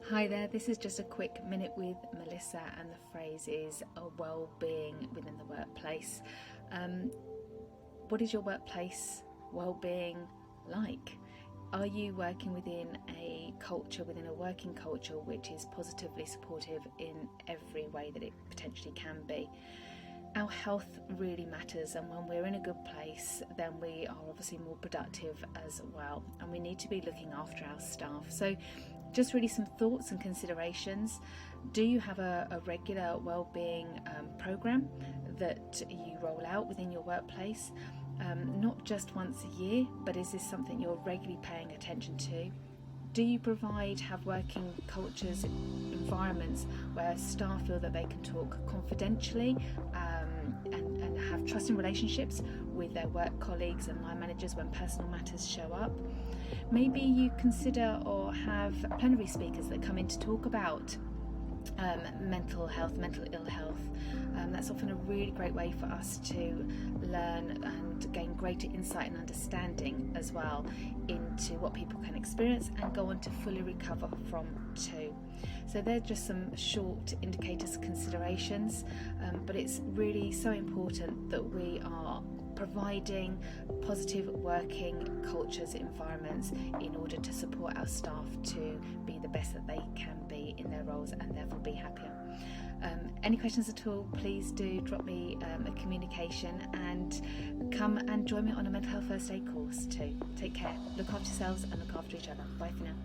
Hi there, this is just a quick minute with Melissa, and the phrase is well-being within the workplace. What is your workplace well-being like? Are you working within a culture, within a working culture, which is positively supportive in every way that it potentially can be? Our health really matters, and when we're in a good place, then we are obviously more productive as well, and we need to be looking after our staff. So just really some thoughts and considerations. Do you have a regular wellbeing program that you roll out within your workplace? Not just once a year, but is this something you're regularly paying attention to? Do you have working cultures, environments where staff feel that they can talk confidentially and have trusting relationships with their work colleagues and line managers when personal matters show up? Maybe you consider or have plenary speakers that come in to talk about mental health, mental ill health. That's often a really great way for us to learn and gain greater insight and understanding as well into what people can experience and go on to fully recover from too. So they're just some short indicators, considerations, but it's really so important that we are providing positive working cultures, environments in order to support our staff to be the best that they can be in their roles and therefore be happier. Any questions at all, please do drop me a communication and come and join me on a mental health first aid course too. Take care, look after yourselves and look after each other. Bye for now.